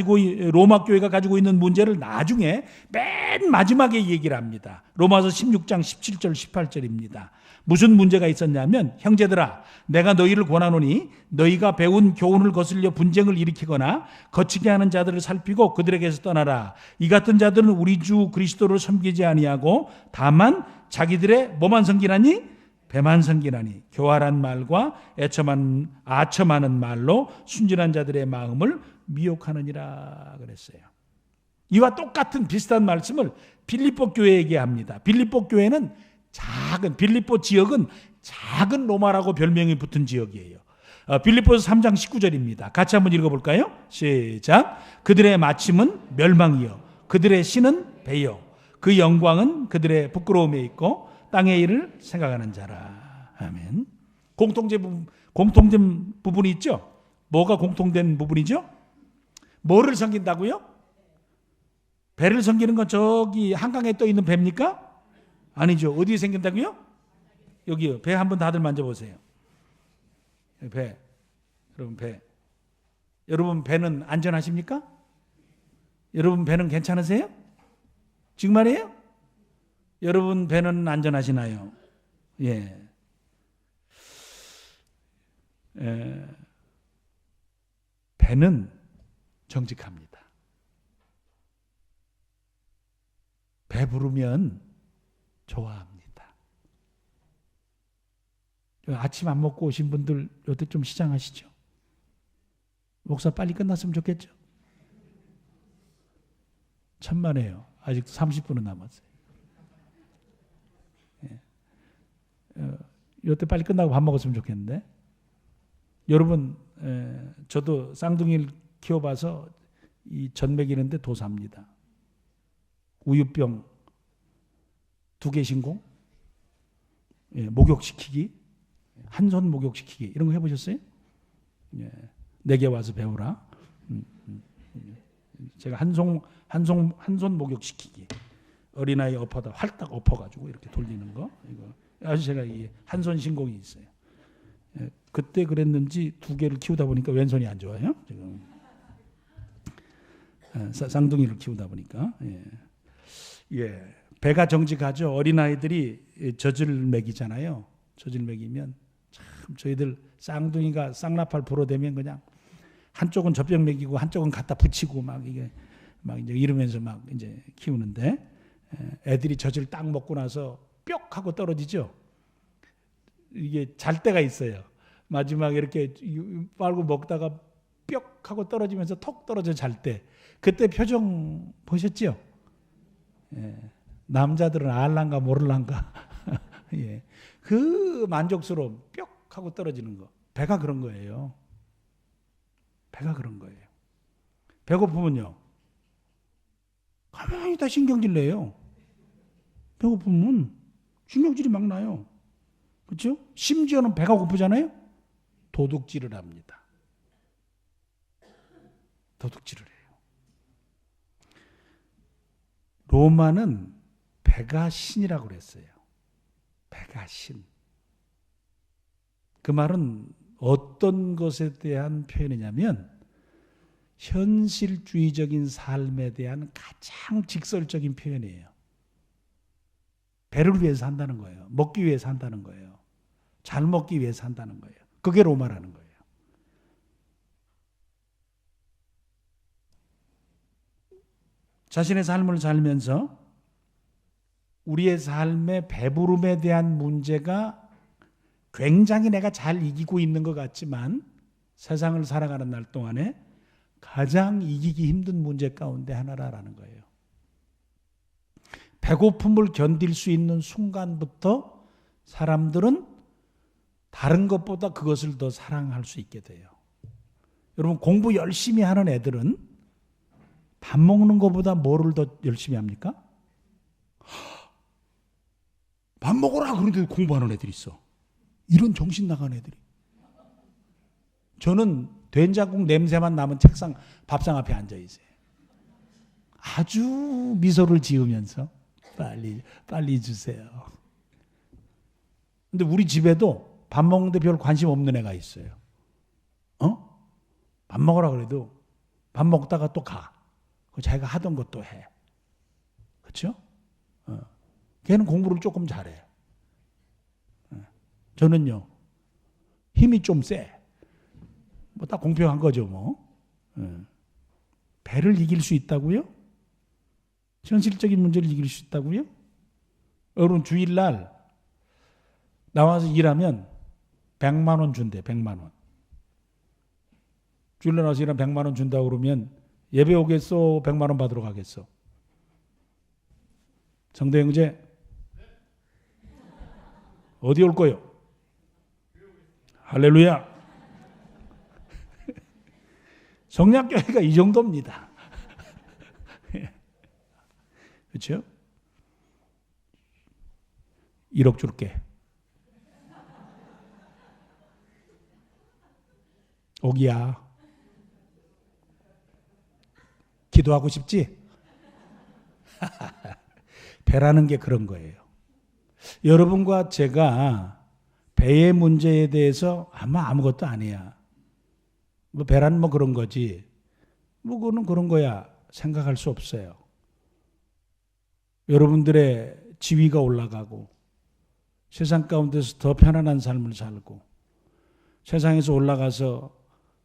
로마 교회가 가지고 있는 문제를 나중에 맨 마지막에 얘기를 합니다. 로마서 16장 17절 18절입니다. 무슨 문제가 있었냐면 형제들아 내가 너희를 권하노니 너희가 배운 교훈을 거슬려 분쟁을 일으키거나 거치게 하는 자들을 살피고 그들에게서 떠나라. 이 같은 자들은 우리 주 그리스도를 섬기지 아니하고 다만 자기들의 뭐만 섬기나니? 배만 섬기나니 교활한 말과 아첨하는 말로 순진한 자들의 마음을 미혹하느니라 그랬어요. 이와 똑같은 비슷한 말씀을 빌립보 교회에게 합니다. 빌립보 교회는 빌립보 지역은 작은 로마라고 별명이 붙은 지역이에요. 빌립보서 3장 19절입니다. 같이 한번 읽어볼까요? 시작. 그들의 마침은 멸망이요 그들의 신은 배요 그 영광은 그들의 부끄러움에 있고 땅의 일을 생각하는 자라. 아멘. 공통된 부분이 있죠? 뭐가 공통된 부분이죠? 뭐를 섬긴다고요? 배를 섬기는 건 저기 한강에 떠 있는 배입니까? 아니죠. 어디에 생긴다고요? 여기요. 배 한번 다들 만져보세요. 배. 여러분 배. 여러분 배는 안전하십니까? 여러분 배는 괜찮으세요? 지금 말이에요? 여러분 배는 안전하시나요? 예. 배는 정직합니다. 배부르면 좋아합니다. 아침 안 먹고 오신 분들 요때 좀 시장하시죠. 목사 빨리 끝났으면 좋겠죠. 천만에요. 아직 30분은 남았어요. 요때 빨리 끝나고 밥 먹었으면 좋겠는데. 여러분 저도 쌍둥이를 키워봐서 이 젖 먹이는데 도사입니다. 우유병 2개 신공, 목욕시키기, 한 손 목욕시키기 이런 거 해보셨어요? 4개 와서 배우라. 제가 한 손 목욕시키기, 어린아이 엎어다 활딱 엎어가지고 이렇게 돌리는 거, 이거 아주 제가 한 손 신공이 있어요. 그때 그랬는지 2개를 키우다 보니까 왼손이 안 좋아요. 지금 쌍둥이를 키우다 보니까. 배가 정직하죠. 어린아이들이 젖을 먹이잖아요. 젖을 먹이면 참 저희들 쌍둥이가 쌍나팔 불어대면 그냥 한쪽은 젖병 먹이고 한쪽은 갖다 붙이고 막 이제 이러면서 막 이제 키우는데 애들이 젖을 딱 먹고 나서 뿅 하고 떨어지죠. 이게 잘 때가 있어요. 마지막에 이렇게 빨고 먹다가 뿅 하고 떨어지면서 톡 떨어져 잘 때. 그때 표정 보셨죠? 남자들은 알란가 모를란가. 그 만족스러움 뿅 하고 떨어지는 거. 배가 그런 거예요. 배가 그런 거예요. 배고프면요. 가만히 다 신경질 내요. 배고프면 신경질이 막 나요. 그렇죠? 심지어는 배가 고프잖아요. 도둑질을 합니다. 도둑질을 해요. 로마는 배가 신이라고 그랬어요. 배가 신. 그 말은 어떤 것에 대한 표현이냐면 현실주의적인 삶에 대한 가장 직설적인 표현이에요. 배를 위해서 한다는 거예요. 먹기 위해서 한다는 거예요. 잘 먹기 위해서 한다는 거예요. 그게 로마라는 거예요. 자신의 삶을 살면서 우리의 삶의 배부름에 대한 문제가 굉장히 내가 잘 이기고 있는 것 같지만 세상을 살아가는 날 동안에 가장 이기기 힘든 문제 가운데 하나라는 거예요. 배고픔을 견딜 수 있는 순간부터 사람들은 다른 것보다 그것을 더 사랑할 수 있게 돼요. 여러분 공부 열심히 하는 애들은 밥 먹는 것보다 뭐를 더 열심히 합니까? 밥 먹어라 그런데 공부하는 애들이 있어. 이런 정신 나간 애들이. 저는 된장국 냄새만 나면 책상, 밥상 앞에 앉아 있어요. 아주 미소를 지으면서 빨리 주세요. 근데 우리 집에도 밥 먹는데 별 관심 없는 애가 있어요. 밥 먹으라 그래도 밥 먹다가 또 가. 자기가 하던 것도 해. 그렇죠? 걔는 공부를 조금 잘해. 저는요, 힘이 좀 세. 뭐 딱 공평한 거죠, 뭐. 배를 이길 수 있다고요? 현실적인 문제를 이길 수 있다고요? 여러분, 주일날 나와서 일하면 100만 원 준대, 100만 원. 주일날 나와서 일하면 100만 원 준다고 그러면 예배 오겠어? 100만 원 받으러 가겠어? 성도 형제, 어디 올 거요? 할렐루야. 성략교회가 이 정도입니다. 그렇죠? 1억 줄게. 옥이야. 기도하고 싶지? 배라는 게 그런 거예요. 여러분과 제가 배의 문제에 대해서 아마 아무것도 아니야. 뭐 배란 뭐 그런 거지. 뭐 그거는 그런 거야. 생각할 수 없어요. 여러분들의 지위가 올라가고 세상 가운데서 더 편안한 삶을 살고 세상에서 올라가서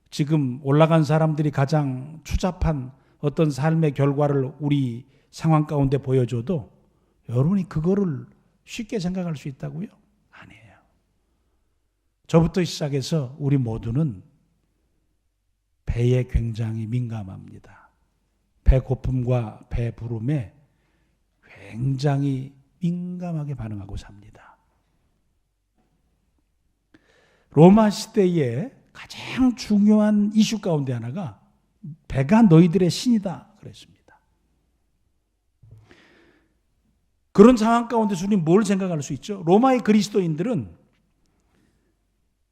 지금 올라간 사람들이 가장 추잡한 어떤 삶의 결과를 우리 상황 가운데 보여줘도 여러분이 그거를 쉽게 생각할 수 있다고요? 아니에요. 저부터 시작해서 우리 모두는 배에 굉장히 민감합니다. 배고픔과 배부름에 굉장히 민감하게 반응하고 삽니다. 로마 시대에 가장 중요한 이슈 가운데 하나가 배가 너희들의 신이다 그랬습니다. 그런 상황 가운데서 우리는 뭘 생각할 수 있죠? 로마의 그리스도인들은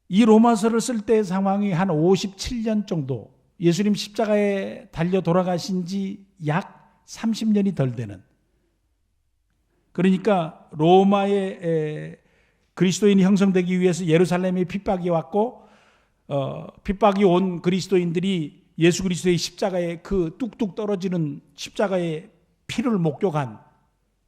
이 로마서를 쓸 때의 상황이 한 57년 정도, 예수님 십자가에 달려 돌아가신 지 약 30년이 덜 되는, 그러니까 로마의 그리스도인이 형성되기 위해서 예루살렘에 핍박이 왔고 핍박이 온 그리스도인들이 예수 그리스도의 십자가에 그 뚝뚝 떨어지는 십자가의 피를 목격한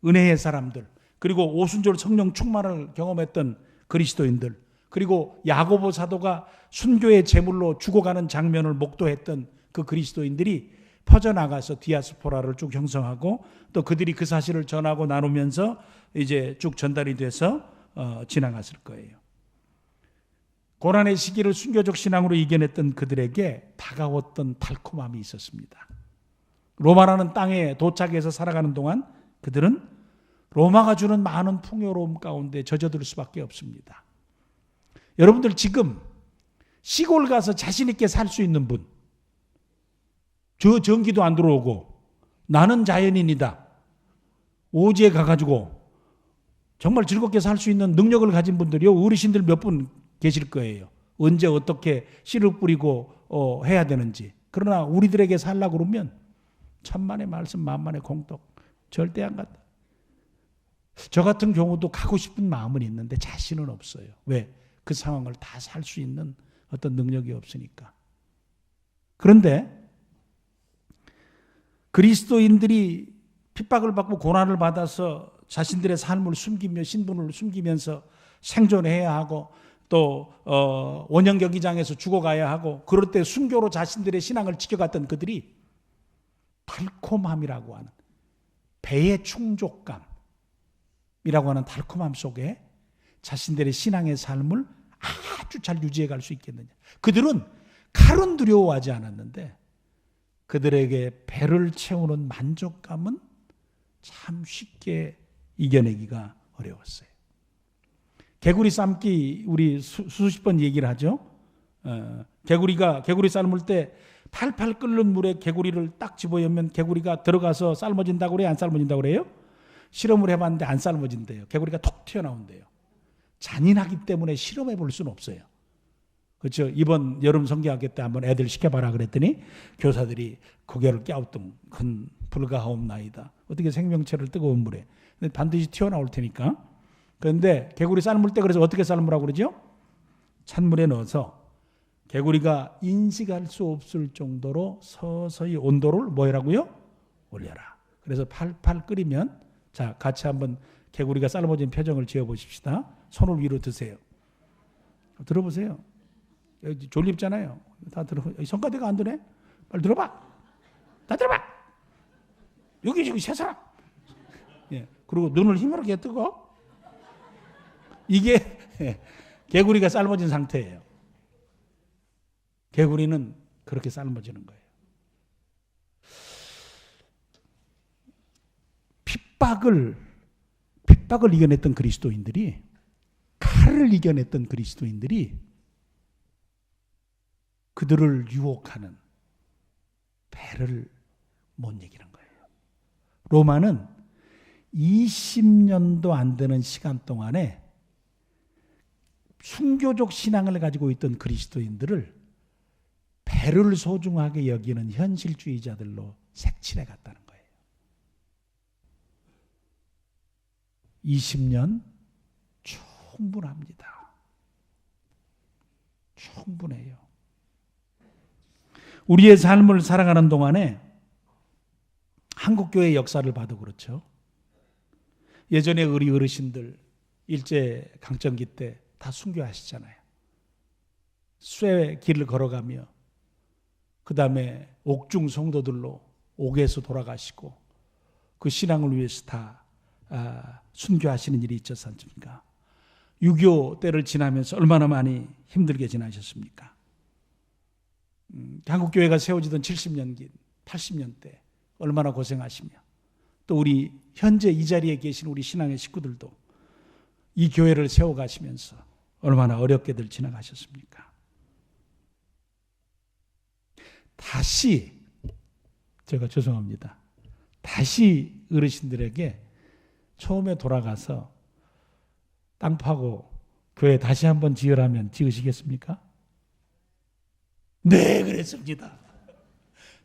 은혜의 사람들, 그리고 오순절 성령 충만을 경험했던 그리스도인들, 그리고 야고보 사도가 순교의 제물로 죽어가는 장면을 목도했던 그 그리스도인들이 퍼져나가서 디아스포라를 쭉 형성하고 또 그들이 그 사실을 전하고 나누면서 이제 쭉 전달이 돼서 지나갔을 거예요. 고난의 시기를 순교적 신앙으로 이겨냈던 그들에게 다가왔던 달콤함이 있었습니다. 로마라는 땅에 도착해서 살아가는 동안 그들은 로마가 주는 많은 풍요로움 가운데 젖어들 수밖에 없습니다. 여러분들 지금 시골 가서 자신 있게 살 수 있는 분, 저 전기도 안 들어오고 나는 자연인이다, 오지에 가가지고 정말 즐겁게 살 수 있는 능력을 가진 분들이요, 어르신들 몇 분 계실 거예요. 언제 어떻게 씨를 뿌리고 해야 되는지. 그러나 우리들에게 살라고 그러면 천만의 말씀 만만의 공덕 절대 안 간다. 저 같은 경우도 가고 싶은 마음은 있는데 자신은 없어요. 왜? 그 상황을 다 살 수 있는 어떤 능력이 없으니까. 그런데 그리스도인들이 핍박을 받고 고난을 받아서 자신들의 삶을 숨기며 신분을 숨기면서 생존해야 하고 또 원형 경기장에서 죽어가야 하고 그럴 때 순교로 자신들의 신앙을 지켜갔던 그들이 달콤함이라고 하는, 배의 충족감이라고 하는 달콤함 속에 자신들의 신앙의 삶을 아주 잘 유지해 갈 수 있겠느냐. 그들은 칼은 두려워하지 않았는데 그들에게 배를 채우는 만족감은 참 쉽게 이겨내기가 어려웠어요. 개구리 삶기 우리 수십 번 얘기를 하죠. 개구리 삶을 때 팔팔 끓는 물에 개구리를 딱 집어넣으면 개구리가 들어가서 삶아진다고 그래요? 안 삶아진다고 그래요? 실험을 해봤는데 안 삶아진대요. 개구리가 톡 튀어나온대요. 잔인하기 때문에 실험해 볼 수는 없어요. 그렇죠? 이번 여름 성경학교 때 한번 애들 시켜봐라 그랬더니 교사들이 고개를 갸우뚱 큰 불가하옵나이다. 어떻게 생명체를 뜨거운 물에. 근데 반드시 튀어나올 테니까. 그런데 개구리 삶을 때 그래서 어떻게 삶으라고 그러죠? 찬물에 넣어서 개구리가 인식할 수 없을 정도로 서서히 온도를 뭐라고요? 올려라. 그래서 팔팔 끓이면 자 같이 한번 개구리가 삶아진 표정을 지어보십시다. 손을 위로 드세요. 들어보세요. 졸립잖아요. 다 들어. 손가락가 안 드네? 빨리 들어봐. 다 들어봐. 여기 지금 세 사람. 예. 그리고 눈을 힘으로 뜨고 이게 개구리가 삶아진 상태예요. 개구리는 그렇게 삶아지는 거예요. 핍박을 이겨냈던 그리스도인들이 칼을 이겨냈던 그리스도인들이 그들을 유혹하는 배를 못 이기는 거예요. 로마는 20년도 안 되는 시간 동안에 순교적 신앙을 가지고 있던 그리스도인들을 배를 소중하게 여기는 현실주의자들로 색칠해 갔다는 거예요. 20년 충분합니다. 충분해요. 우리의 삶을 살아가는 동안에 한국교회 역사를 봐도 그렇죠. 예전에 우리 어르신들 일제강점기 때 다 순교하시잖아요. 쇠 길을 걸어가며 그 다음에 옥중 성도들로 옥에서 돌아가시고 그 신앙을 위해서 다 순교하시는 일이 있지 않습니까? 6.25 때를 지나면서 얼마나 많이 힘들게 지나셨습니까? 한국교회가 세워지던 70년기, 80년대 얼마나 고생하시며 또 우리 현재 이 자리에 계신 우리 신앙의 식구들도 이 교회를 세워가시면서 얼마나 어렵게들 지나가셨습니까? 다시 제가 죄송합니다. 다시 어르신들에게 처음에 돌아가서 땅 파고 교회 다시 한번 지으라면 지으시겠습니까? 네, 그랬습니다.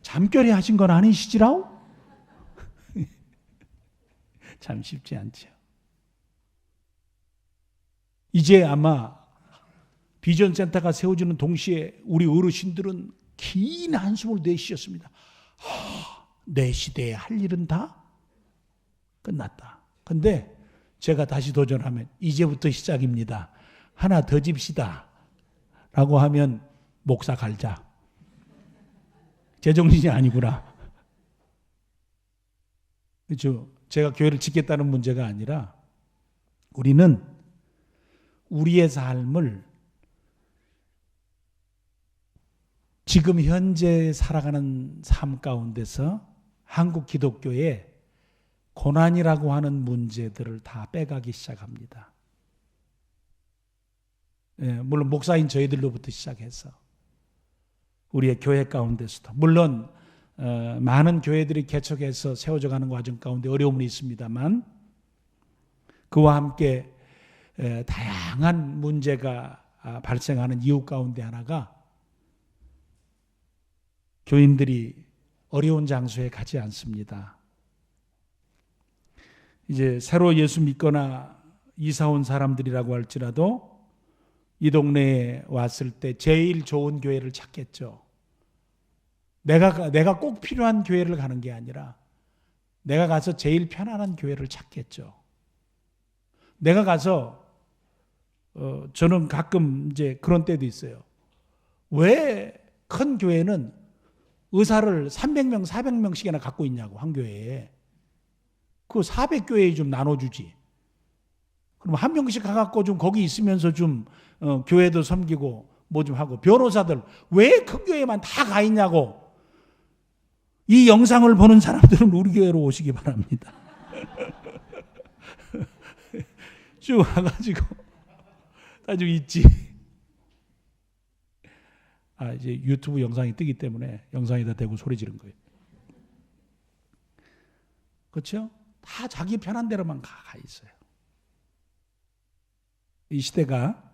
잠결에 하신 건 아니시지라우? 참 쉽지 않죠. 이제 아마 비전센터가 세워지는 동시에 우리 어르신들은 긴 한숨을 내쉬셨습니다. 내 시대에 할 일은 다 끝났다. 근데 제가 다시 도전하면 이제부터 시작입니다. 하나 더 집시다. 라고 하면 목사 갈자. 제정신이 아니구나. 그렇죠. 제가 교회를 짓겠다는 문제가 아니라 우리는 우리의 삶을 지금 현재 살아가는 삶 가운데서 한국 기독교의 고난이라고 하는 문제들을 다 빼가기 시작합니다. 물론 목사인 저희들로부터 시작해서 우리의 교회 가운데서도 물론 많은 교회들이 개척해서 세워져 가는 과정 가운데 어려움이 있습니다만 그와 함께 다양한 문제가 발생하는 이유 가운데 하나가 교인들이 어려운 장소에 가지 않습니다. 이제 새로 예수 믿거나 이사 온 사람들이라고 할지라도 이 동네에 왔을 때 제일 좋은 교회를 찾겠죠. 내가 꼭 필요한 교회를 가는 게 아니라 내가 가서 제일 편안한 교회를 찾겠죠. 내가 가서 저는 가끔 이제 그런 때도 있어요. 왜 큰 교회는 의사를 300명, 400명씩이나 갖고 있냐고, 한 교회에. 그 400교회에 좀 나눠주지. 그럼 한 명씩 가갖고 좀 거기 있으면서 좀 교회도 섬기고 뭐 좀 하고. 변호사들 왜 큰 교회만 다 가 있냐고. 이 영상을 보는 사람들은 우리 교회로 오시기 바랍니다. 쭉 와가지고 나중에 있지. 이제 유튜브 영상이 뜨기 때문에 영상에다 대고 소리 지른 거예요. 그렇죠? 다 자기 편한 대로만 가 있어요. 이 시대가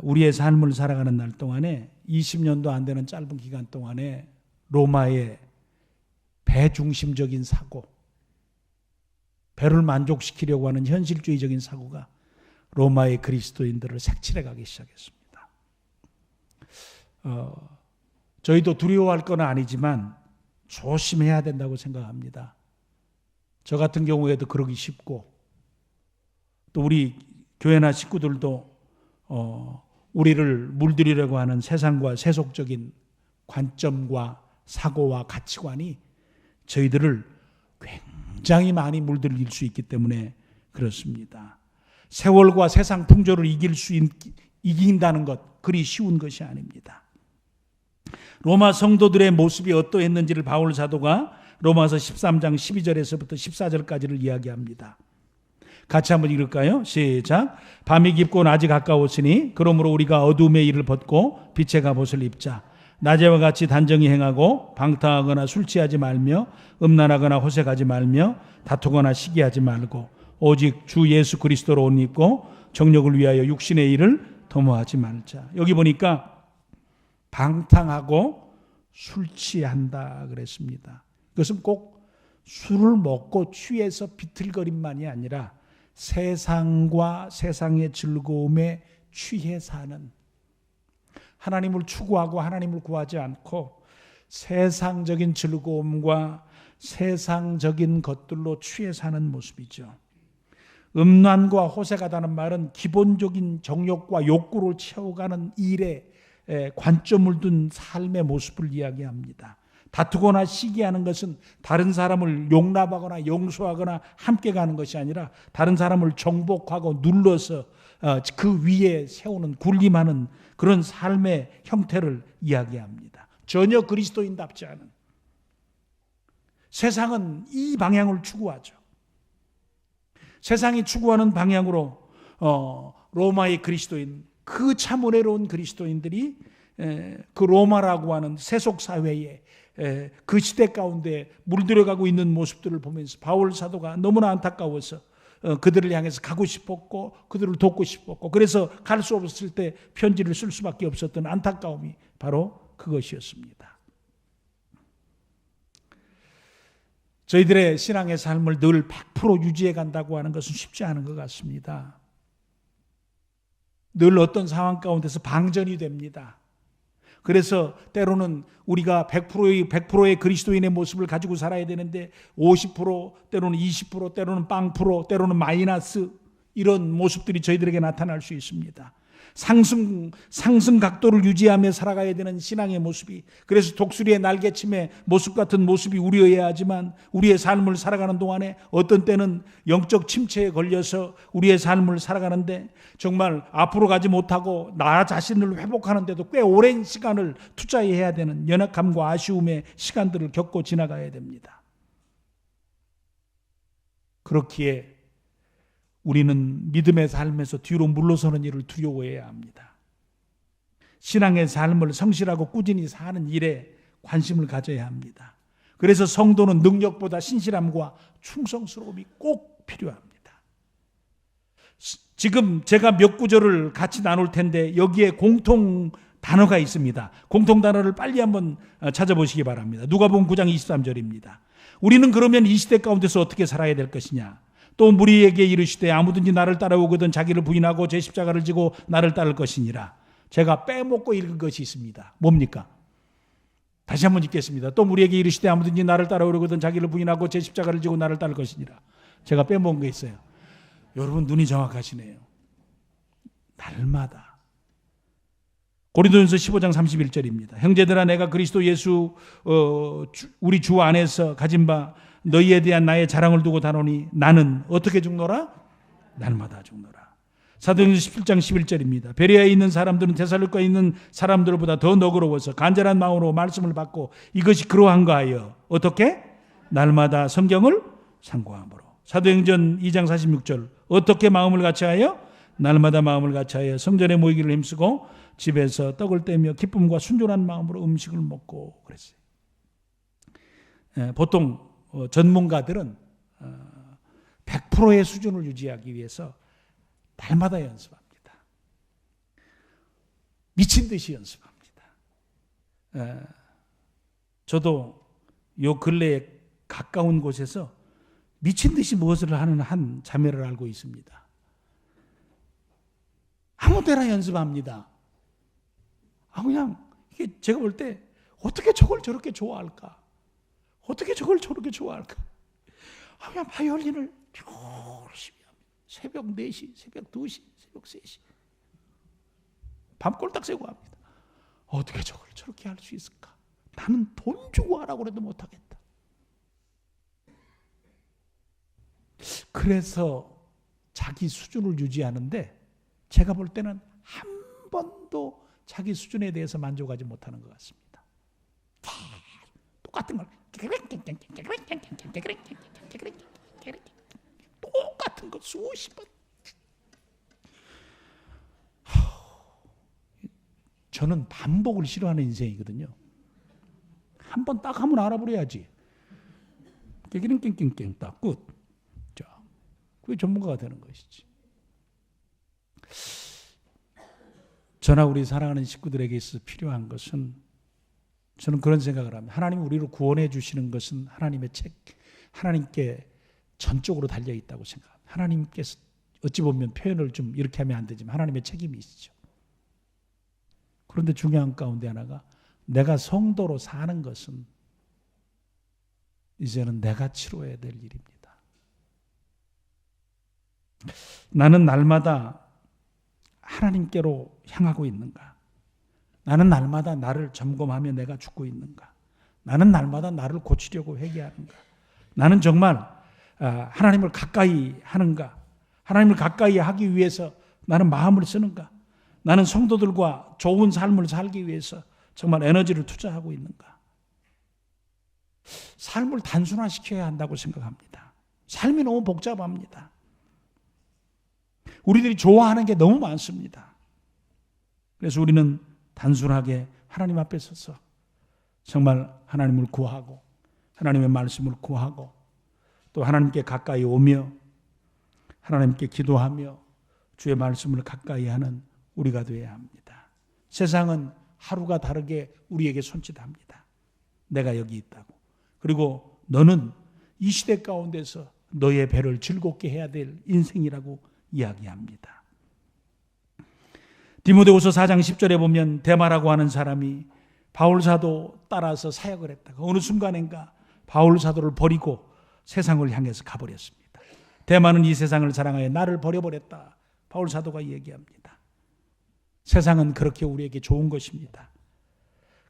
우리의 삶을 살아가는 날 동안에 20년도 안 되는 짧은 기간 동안에 로마의 배중심적인 사고, 배를 만족시키려고 하는 현실주의적인 사고가 로마의 그리스도인들을 색칠해 가기 시작했습니다. 저희도 두려워할 건 아니지만 조심해야 된다고 생각합니다. 저 같은 경우에도 그러기 쉽고, 또 우리 교회나 식구들도 우리를 물들이려고 하는 세상과 세속적인 관점과 사고와 가치관이 저희들을 굉장히 많이 물들일 수 있기 때문에 그렇습니다. 세월과 세상 풍조를 이긴다는 것, 그리 쉬운 것이 아닙니다. 로마 성도들의 모습이 어떠했는지를 바울 사도가 로마서 13장 12절에서부터 14절까지를 이야기합니다. 같이 한번 읽을까요? 시작. 밤이 깊고 낮이 가까웠으니 그러므로 우리가 어둠의 일을 벗고 빛의 갑옷을 입자. 낮에와 같이 단정히 행하고 방탕하거나 술 취하지 말며 음란하거나 호색하지 말며 다투거나 시기하지 말고 오직 주 예수 그리스도로 옷 입고 정욕을 위하여 육신의 일을 도모하지 말자. 여기 보니까 방탕하고 술 취한다 그랬습니다. 그것은 꼭 술을 먹고 취해서 비틀거림만이 아니라 세상과 세상의 즐거움에 취해 사는, 하나님을 추구하고 하나님을 구하지 않고 세상적인 즐거움과 세상적인 것들로 취해 사는 모습이죠. 음란과 호색하다는 말은 기본적인 정욕과 욕구를 채워가는 일에 관점을 둔 삶의 모습을 이야기합니다. 다투거나 시기하는 것은 다른 사람을 용납하거나 용서하거나 함께 가는 것이 아니라 다른 사람을 정복하고 눌러서 그 위에 세우는, 군림하는 그런 삶의 형태를 이야기합니다. 전혀 그리스도인답지 않은, 세상은 이 방향을 추구하죠. 세상이 추구하는 방향으로 로마의 그리스도인, 그 참 은혜로운 그리스도인들이 그 로마라고 하는 세속 사회에 그 시대 가운데 물들어가고 있는 모습들을 보면서 바울 사도가 너무나 안타까워서 그들을 향해서 가고 싶었고 그들을 돕고 싶었고, 그래서 갈 수 없었을 때 편지를 쓸 수밖에 없었던 안타까움이 바로 그것이었습니다. 저희들의 신앙의 삶을 늘 100% 유지해 간다고 하는 것은 쉽지 않은 것 같습니다. 늘 어떤 상황 가운데서 방전이 됩니다. 그래서 때로는 우리가 100%의 그리스도인의 모습을 가지고 살아야 되는데 50%, 때로는 20%, 때로는 0%, 때로는 마이너스, 이런 모습들이 저희들에게 나타날 수 있습니다. 상승 각도를 유지하며 살아가야 되는 신앙의 모습이, 그래서 독수리의 날개침의 모습 같은 모습이 우리여야 하지만 우리의 삶을 살아가는 동안에 어떤 때는 영적 침체에 걸려서 우리의 삶을 살아가는데 정말 앞으로 가지 못하고 나 자신을 회복하는데도 꽤 오랜 시간을 투자해야 되는 연약함과 아쉬움의 시간들을 겪고 지나가야 됩니다. 그렇기에 우리는 믿음의 삶에서 뒤로 물러서는 일을 두려워해야 합니다. 신앙의 삶을 성실하고 꾸준히 사는 일에 관심을 가져야 합니다. 그래서 성도는 능력보다 신실함과 충성스러움이 꼭 필요합니다. 지금 제가 몇 구절을 같이 나눌 텐데 여기에 공통 단어가 있습니다. 공통 단어를 빨리 한번 찾아보시기 바랍니다. 누가복음 9장 23절입니다. 우리는 그러면 이 시대 가운데서 어떻게 살아야 될 것이냐? 또 무리에게 이르시되 아무든지 나를 따라오거든 자기를 부인하고 제 십자가를 지고 나를 따를 것이니라. 제가 빼먹고 읽은 것이 있습니다. 뭡니까? 다시 한번 읽겠습니다. 또 무리에게 이르시되 아무든지 나를 따라오거든 자기를 부인하고 제 십자가를 지고 나를 따를 것이니라. 제가 빼먹은 게 있어요. 여러분 눈이 정확하시네요. 날마다. 고린도전서 15장 31절입니다. 형제들아 내가 그리스도 예수 우리 주 안에서 가진 바 너희에 대한 나의 자랑을 두고 다노니 나는 어떻게 죽노라? 날마다 죽노라. 사도행전 17장 11절입니다. 베레아에 있는 사람들은 데살로니가에 있는 사람들보다 더 너그러워서 간절한 마음으로 말씀을 받고 이것이 그러한가 하여 어떻게? 날마다 성경을 상고함으로. 사도행전 2장 46절 어떻게 마음을 같이하여? 날마다 마음을 같이하여 성전에 모이기를 힘쓰고 집에서 떡을 떼며 기쁨과 순전한 마음으로 음식을 먹고 그랬어요. 보통 전문가들은 100%의 수준을 유지하기 위해서 날마다 연습합니다. 미친 듯이 연습합니다. 저도 요 근래에 가까운 곳에서 미친 듯이 무엇을 하는 한 자매를 알고 있습니다. 아무 데나 연습합니다. 그냥 이게 제가 볼 때 어떻게 저걸 저렇게 좋아할까? 어떻게 저걸 저렇게 좋아할까? 그냥 바이올린을 열심히 합니다. 새벽 4시, 새벽 2시, 새벽 3시. 밤 꼴딱 새고 합니다. 어떻게 저걸 저렇게 할 수 있을까? 나는 돈 주고 하라고 해도 못하겠다. 그래서 자기 수준을 유지하는데 제가 볼 때는 한 번도 자기 수준에 대해서 만족하지 못하는 것 같습니다. 똑같은 걸 똑같은 거 수십 번. 저는 반복을 싫어하는 인생이거든요. 한 번 딱 하면 알아버려야지. 깽깽깽깽 딱 끝. 자, 그게 전문가가 되는 것이지. 저나 우리 사랑하는 식구들에게 있어서 필요한 것은, 저는 그런 생각을 합니다. 하나님이 우리를 구원해 주시는 것은 하나님께 전적으로 달려 있다고 생각합니다. 하나님께서 어찌 보면 표현을 좀 이렇게 하면 안 되지만 하나님의 책임이 있죠. 그런데 중요한 가운데 하나가, 내가 성도로 사는 것은 이제는 내가 치러야 될 일입니다. 나는 날마다 하나님께로 향하고 있는가? 나는 날마다 나를 점검하며 내가 죽고 있는가? 나는 날마다 나를 고치려고 회개하는가? 나는 정말 하나님을 가까이 하는가? 하나님을 가까이 하기 위해서 나는 마음을 쓰는가? 나는 성도들과 좋은 삶을 살기 위해서 정말 에너지를 투자하고 있는가? 삶을 단순화시켜야 한다고 생각합니다. 삶이 너무 복잡합니다. 우리들이 좋아하는 게 너무 많습니다. 그래서 우리는 단순하게 하나님 앞에 서서 정말 하나님을 구하고 하나님의 말씀을 구하고 또 하나님께 가까이 오며 하나님께 기도하며 주의 말씀을 가까이 하는 우리가 되어야 합니다. 세상은 하루가 다르게 우리에게 손짓합니다. 내가 여기 있다고. 그리고 너는 이 시대 가운데서 너의 배를 즐겁게 해야 될 인생이라고 이야기합니다. 디모데후서 4장 10절에 보면 데마라고 하는 사람이 바울 사도 따라서 사역을 했다가 어느 순간인가 바울 사도를 버리고 세상을 향해서 가버렸습니다. 데마는 이 세상을 사랑하여 나를 버려버렸다. 바울 사도가 얘기합니다. 세상은 그렇게 우리에게 좋은 것입니다.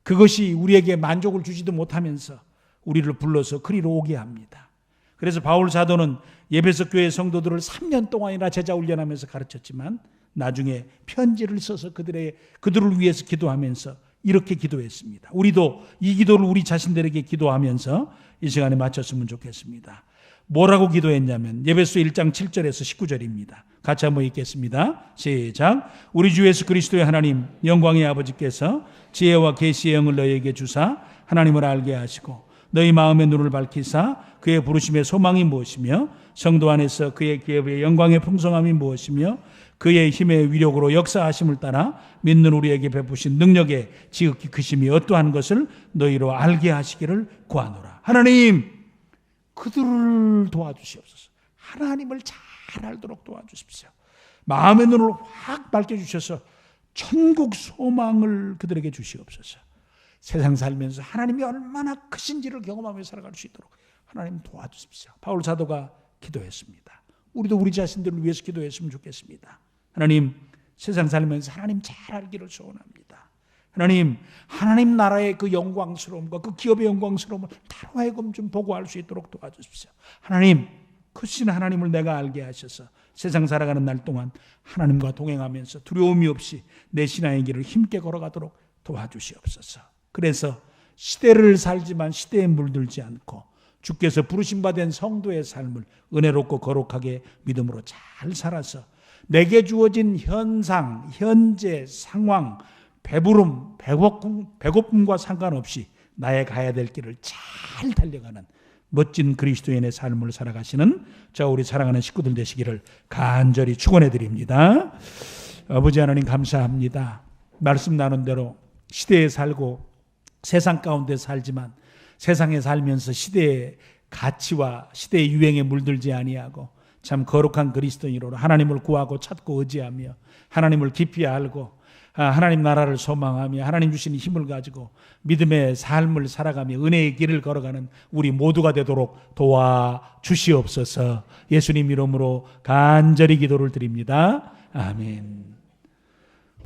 그것이 우리에게 만족을 주지도 못하면서 우리를 불러서 그리로 오게 합니다. 그래서 바울 사도는 에베소 교회 성도들을 3년 동안이나 제자 훈련하면서 가르쳤지만 나중에 편지를 써서 그들을 위해서 기도하면서 이렇게 기도했습니다. 우리도 이 기도를 우리 자신들에게 기도하면서 이 시간에 마쳤으면 좋겠습니다. 뭐라고 기도했냐면 에베소 1장 7절에서 19절입니다. 같이 한번 읽겠습니다. 시작. 우리 주 예수 그리스도의 하나님 영광의 아버지께서 지혜와 계시의 영을 너희에게 주사 하나님을 알게 하시고 너희 마음의 눈을 밝히사 그의 부르심의 소망이 무엇이며 성도 안에서 그의 기업의 영광의 풍성함이 무엇이며 그의 힘의 위력으로 역사하심을 따라 믿는 우리에게 베푸신 능력의 지극히 크심이 어떠한 것을 너희로 알게 하시기를 구하노라. 하나님, 그들을 도와주시옵소서. 하나님을 잘 알도록 도와주십시오. 마음의 눈을 확 밝혀주셔서 천국 소망을 그들에게 주시옵소서. 세상 살면서 하나님이 얼마나 크신지를 경험하며 살아갈 수 있도록 하나님 도와주십시오. 바울 사도가 기도했습니다. 우리도 우리 자신들을 위해서 기도했으면 좋겠습니다. 하나님, 세상 살면서 하나님 잘 알기를 소원합니다. 하나님 나라의 그 영광스러움과 그 기업의 영광스러움을 나로 하여금 좀 보고할 수 있도록 도와주십시오. 하나님, 크신 하나님을 내가 알게 하셔서 세상 살아가는 날 동안 하나님과 동행하면서 두려움이 없이 내 신앙의 길을 힘께 걸어가도록 도와주시옵소서. 그래서 시대를 살지만 시대에 물들지 않고 주께서 부르심받은 성도의 삶을 은혜롭고 거룩하게 믿음으로 잘 살아서 내게 주어진 현상, 현재, 상황, 배부름, 배고픔과 상관없이 나의 가야 될 길을 잘 달려가는 멋진 그리스도인의 삶을 살아가시는 저 우리 사랑하는 식구들 되시기를 간절히 축원해 드립니다. 아버지 하나님 감사합니다. 말씀 나눈 대로 시대에 살고 세상 가운데 살지만 세상에 살면서 시대의 가치와 시대의 유행에 물들지 아니하고 참 거룩한 그리스도인으로 하나님을 구하고 찾고 의지하며 하나님을 깊이 알고 하나님 나라를 소망하며 하나님 주시는 힘을 가지고 믿음의 삶을 살아가며 은혜의 길을 걸어가는 우리 모두가 되도록 도와주시옵소서. 예수님 이름으로 간절히 기도를 드립니다. 아멘.